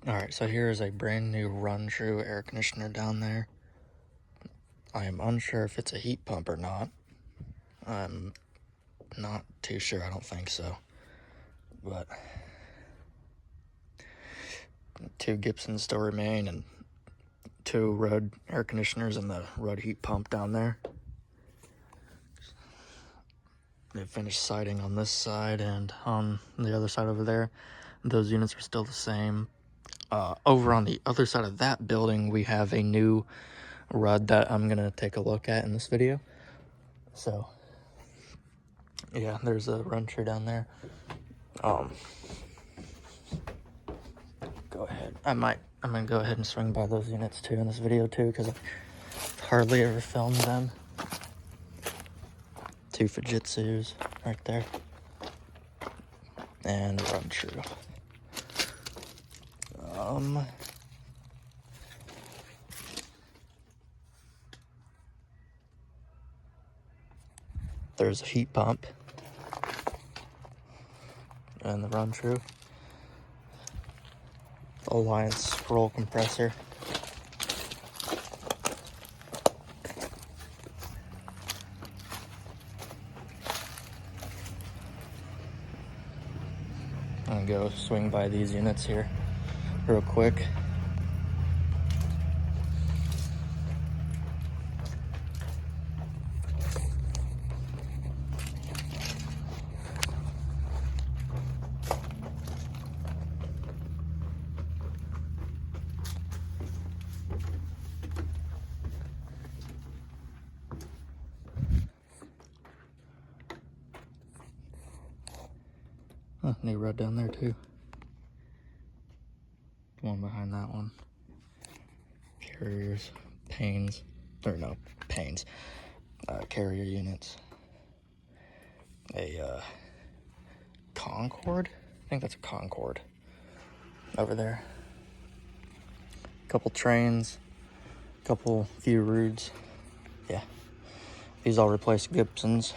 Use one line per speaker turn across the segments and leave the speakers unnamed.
Alright, so here is a brand new Run-Tru air conditioner down there. I am unsure if it's a heat pump or not. I'm not too sure, I don't think so. But 2 Gibsons still remain and 2 Ruud air conditioners and the Ruud heat pump down there. They finished siding on this side and on the other side over there. Those units are still the same. Over on the other side of that building, we have a new Ruud that I'm gonna take a look at in this video. So, yeah, there's a Run-Tru down there. Go ahead. I'm gonna go ahead and swing by those units too in this video too, because I hardly ever filmed them. 2 Fujitsus right there, and a Run-Tru. There's a heat pump and the Run-Tru. Alliance roll compressor. I'm gonna go swing by these units here real quick. Oh, new Ruud down there too. The one behind that one. Carriers, panes, or no, panes. Carrier units. A Concord? I think that's a Concord. Over there. Couple trains, few Ruuds. Yeah. These all replace Gibsons.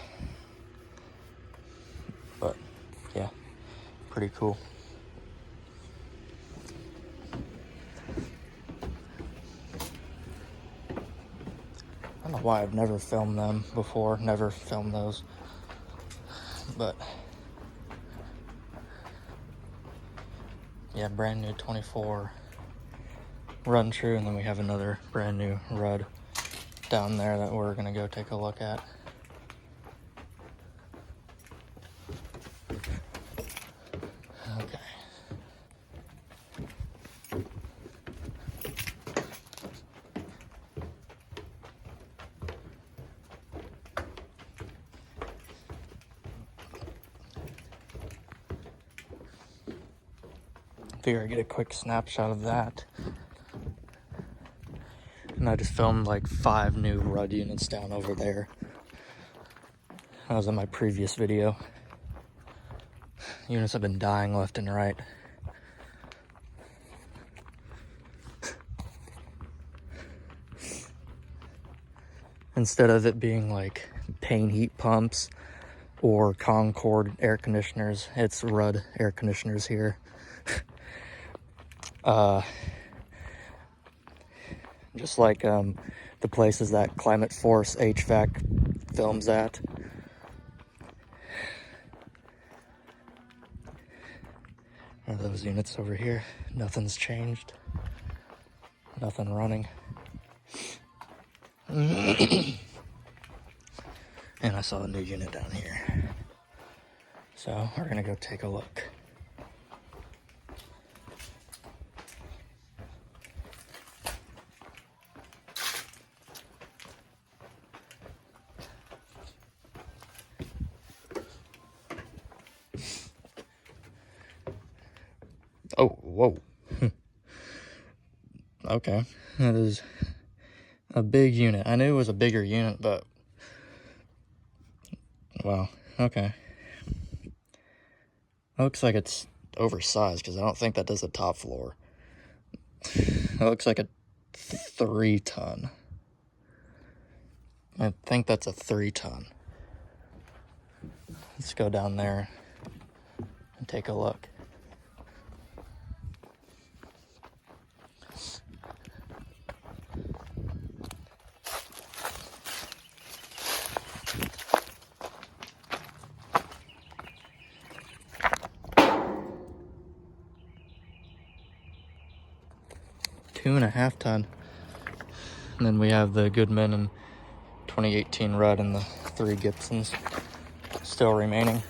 But, yeah, pretty cool. I don't know why I've never filmed them before, never filmed those. But, yeah, brand new 24 Run-Tru, and then we have another brand new Ruud down there that we're gonna go take a look at. Okay. Figure I'd get a quick snapshot of that. And I just filmed like 5 new Ruud units down over there. That was in my previous video. Units have been dying left and right. Instead of it being like Payne heat pumps or Concord air conditioners, it's Ruud air conditioners here. Just like the places that Climate Force HVAC films at. One of those units over here, nothing's changed, nothing running. And I saw a new unit down here. So we're gonna go take a look. Oh, whoa. Okay, that is a big unit. I knew it was a bigger unit, but wow, okay. It looks like it's oversized because I don't think that does the top floor. It looks like a 3-ton. I think that's a 3-ton. Let's go down there and take a look. 2.5 ton. And then we have the Goodman and 2018 Rudd and the 3 Gibsons still remaining.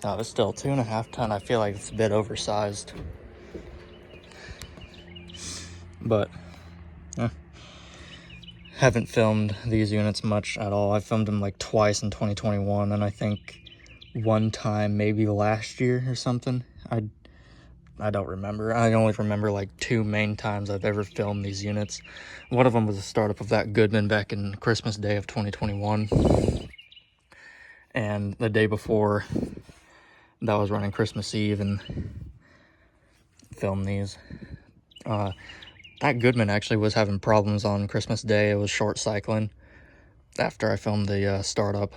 No, it's still 2.5 ton. I feel like it's a bit oversized. But haven't filmed these units much at all. I filmed them like twice in 2021, and I think one time maybe last year or something. I don't remember. I only remember like 2 main times I've ever filmed these units. One of them was the startup of that Goodman back in Christmas Day of 2021. And the day before, that was running Christmas Eve and filmed these. That Goodman actually was having problems on Christmas Day. It was short cycling after I filmed the startup.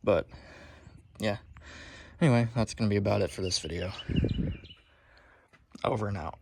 But yeah. Anyway, that's going to be about it for this video. Over and out.